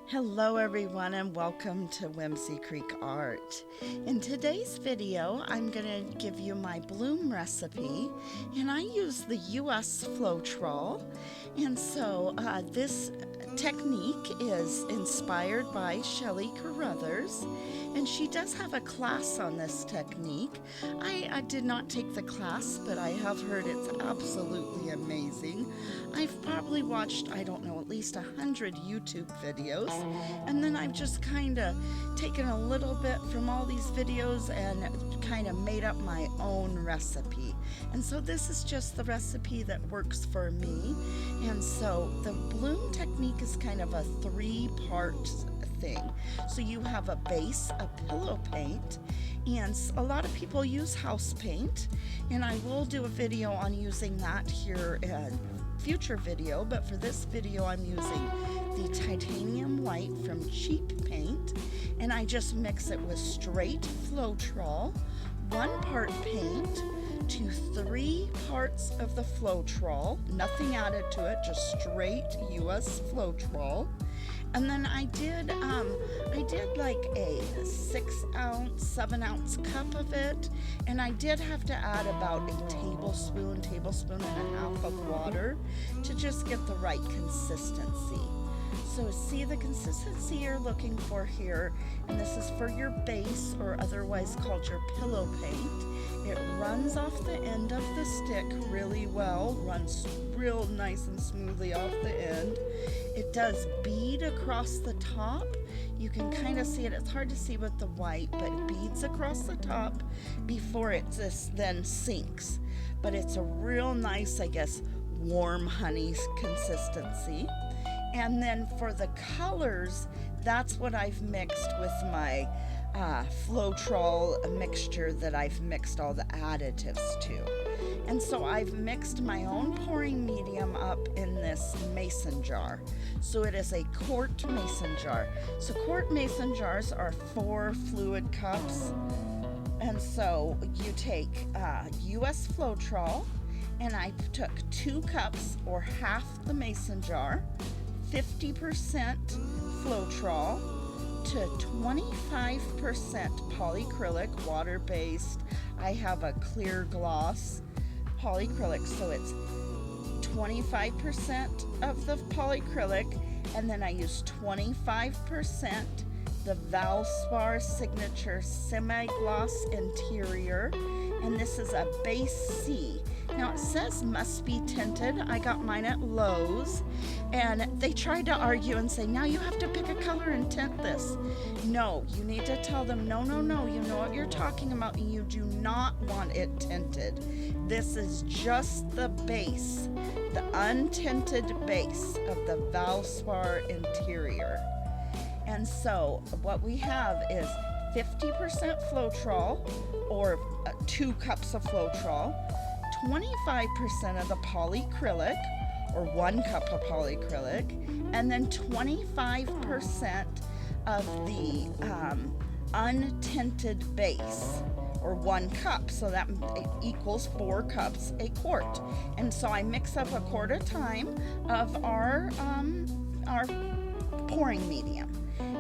Hello everyone and welcome to Whimsy Creek Art. In today's video I'm going to give you my bloom recipe, and I use the US Floetrol, and so this technique is inspired by Shelley Carruthers, and she does have a class on this technique. I did not take the class, but I have heard it's absolutely amazing. I've probably watched, I don't know, at least 100 YouTube videos, and then I've just kind of taken a little bit from all these videos and kind of made up my own recipe. And so this is just the recipe that works for me. And so the bloom technique is kind of a three-part thing. So you have a base, a pillow paint, and a lot of people use house paint, and I will do a video on using that here in future video, but for this video I'm using the titanium white from Cheap Paint, and I just mix it with straight Floetrol, 1 part paint to 3 parts of the Floetrol, nothing added to it, just straight US Floetrol. And then I did like a 6-ounce, 7-ounce cup of it, and I did have to add about a tablespoon and a half of water to just get the right consistency. So see the consistency you're looking for here, and this is for your base, or otherwise called your pillow paint. It runs off the end of the stick really well, runs real nice and smoothly off the end. It does bead across the top. You can kind of see it. It's hard to see with the white, but it beads across the top before it just then sinks. But it's a real nice, I guess, warm honey consistency. And then for the colors, that's what I've mixed with my Floetrol mixture that I've mixed all the additives to. And so I've mixed my own pouring medium up in this mason jar. So it is a quart mason jar. So quart mason jars are 4 fluid cups. And so you take US Floetrol, and I took 2 cups or half the mason jar, 50% Floetrol to 25% Polycrylic, water-based. I have a clear gloss Polycrylic, so it's 25% of the Polycrylic, and then I use 25% the Valspar Signature Semi-Gloss Interior, and this is a base C. Now it says must be tinted. I got mine at Lowe's, and they tried to argue and say, now you have to pick a color and tint this. No, you need to tell them, no, you know what you're talking about, and you do not want it tinted. This is just the base, the untinted base of the Valspar Interior. And so what we have is 50% Floetrol, or 2 cups of Floetrol, 25% of the Polycrylic, or 1 cup of Polycrylic, and then 25% of the untinted base, or 1 cup, so that equals 4 cups, a quart. And so I mix up a quart at a time of our pouring medium.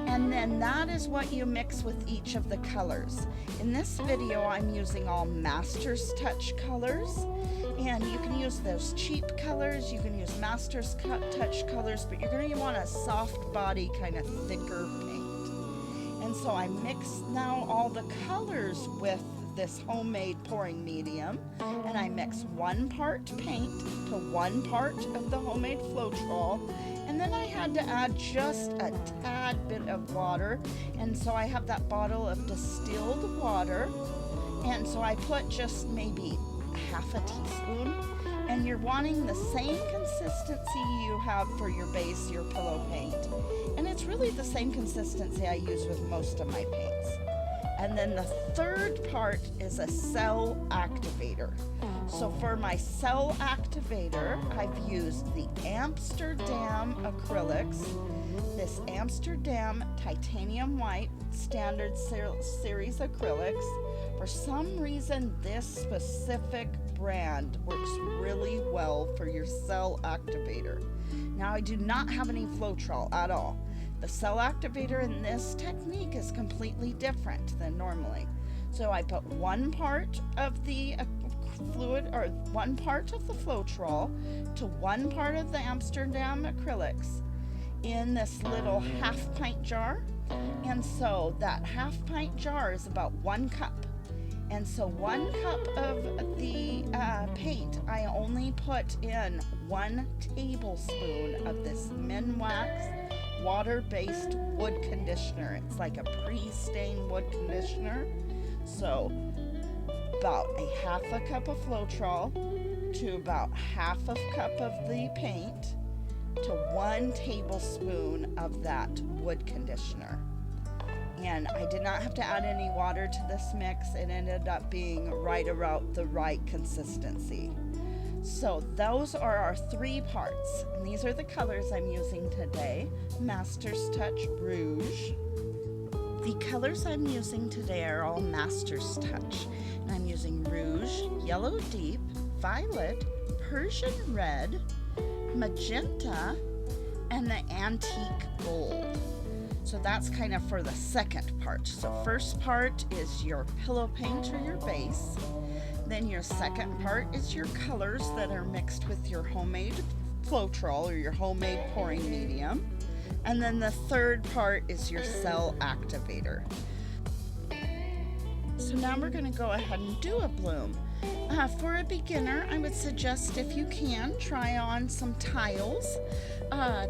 And then that is what you mix with each of the colors. In this video, I'm using all Master's Touch colors, and you can use those cheap colors, you can use Master's Touch colors, but you're going to want a soft body, kind of thicker paint. And so I mix now all the colors with this homemade pouring medium, and I mix 1 part paint to 1 part of the homemade Floetrol, and then I had to add just a tad bit of water, and so I have that bottle of distilled water, and so I put just maybe half a teaspoon, and you're wanting the same consistency you have for your base, your pillow paint, and it's really the same consistency I use with most of my paints. And then the 3rd part is a cell activator. So for my cell activator, I've used the Amsterdam acrylics, this Amsterdam titanium white standard series acrylics. For some reason, this specific brand works really well for your cell activator. Now, I do not have any Floetrol at all. The cell activator in this technique is completely different than normally. So I put one part of the fluid, or one part of the Floetrol to one part of the Amsterdam acrylics in this little half-pint jar. And so that half-pint jar is about 1 cup. And so 1 cup of the paint, I only put in 1 tablespoon of this Minwax water-based wood conditioner. It's like a PreStain wood conditioner. So about a half a cup of Floetrol to about half a cup of the paint to 1 tablespoon of that wood conditioner. And I did not have to add any water to this mix. It ended up being right around the right consistency. So those are our 3 parts. And these are the colors I'm using today. Master's Touch Rouge. The colors I'm using today are all Master's Touch. And I'm using Rouge, Yellow Deep, Violet, Persian Red, Magenta, and the Antique Gold. So that's kind of for the second part. So first part is your pillow paint or your base. Then your second part is your colors that are mixed with your homemade Floetrol or your homemade pouring medium. And then the third part is your cell activator. So now we're going to go ahead and do a bloom. For a beginner, I would suggest, if you can, try on some tiles.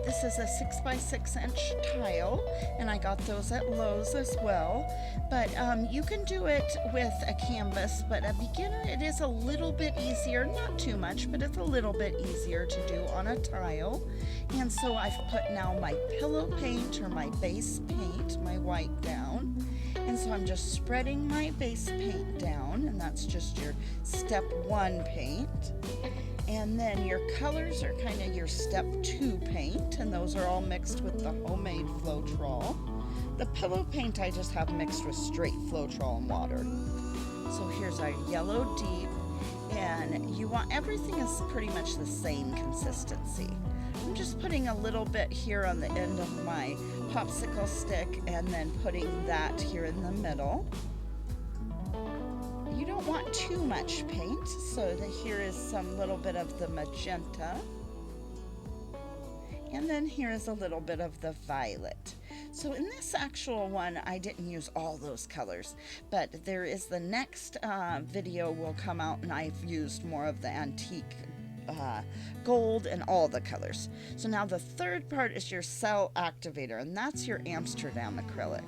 This is a 6x6 inch tile, and I got those at Lowe's as well. But you can do it with a canvas, but a beginner, it is a little bit easier, not too much, but it's a little bit easier to do on a tile. And so I've put now my pillow paint or my base paint, my white down. And so I'm just spreading my base paint down, and that's just your step 1 paint. And then your colors are kind of your step 2 paint, and those are all mixed with the homemade Floetrol. The pillow paint I just have mixed with straight Floetrol and water. So here's our Yellow Deep, and you want everything is pretty much the same consistency. I'm just putting a little bit here on the end of my popsicle stick and then putting that here in the middle. You don't want too much paint, so here is some little bit of the magenta. And then here is a little bit of the violet. So in this actual one, I didn't use all those colors, but there is the next video will come out, and I've used more of the antique gold and all the colors. So now the third part is your cell activator, and that's your Amsterdam acrylic.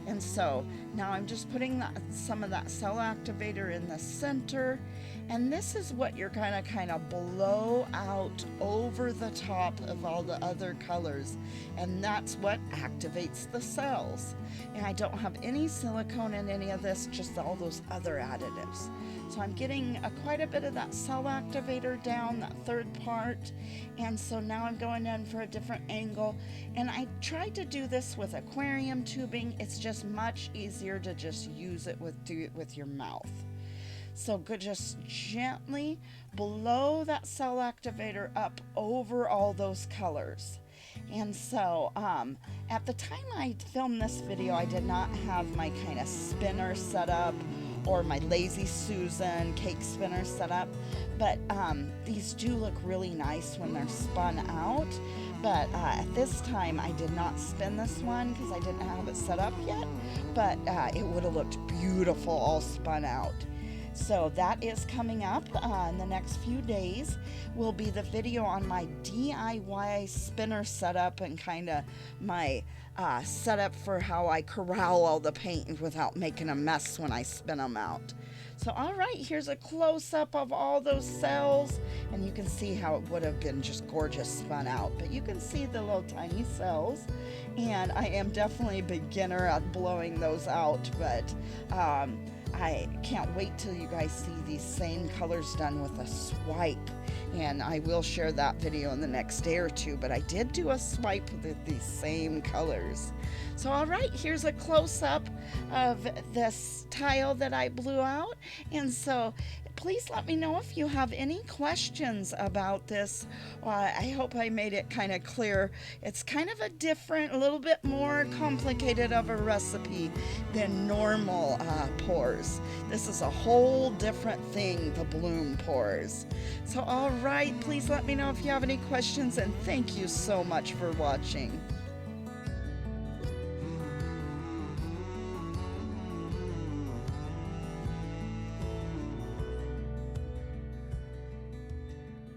And so now I'm just putting some of that cell activator in the center, and this is what you're gonna kind of blow out over the top of all the other colors, and that's what activates the cells. And I don't have any silicone in any of this, just all those other additives. So I'm getting quite a bit of that cell activator down, that third part, and so now I'm going in for a different angle. And I tried to do this with aquarium tubing. It's just much easier to just use it do it with your mouth. So just gently blow that cell activator up over all those colors. And so at the time I filmed this video, I did not have my kind of spinner set up or my Lazy Susan cake spinner set up, but these do look really nice when they're spun out. But at this time I did not spin this one because I didn't have it set up yet, but it would have looked beautiful all spun out. So that is coming up in the next few days. Will be the video on my DIY spinner setup and kind of my setup for how I corral all the paint without making a mess when I spin them out. So all right, here's a close-up of all those cells, and you can see how it would have been just gorgeous spun out. But you can see the little tiny cells, and I am definitely a beginner at blowing those out, but I can't wait till you guys see these same colors done with a swipe, and I will share that video in the next day or two, but I did do a swipe with these same colors. So all right, here's a close-up of this tile that I blew out, and so please let me know if you have any questions about this. I hope I made it kind of clear. It's kind of a different, a little bit more complicated of a recipe than normal pours. This is a whole different thing, the bloom pours. So all right, please let me know if you have any questions, and thank you so much for watching.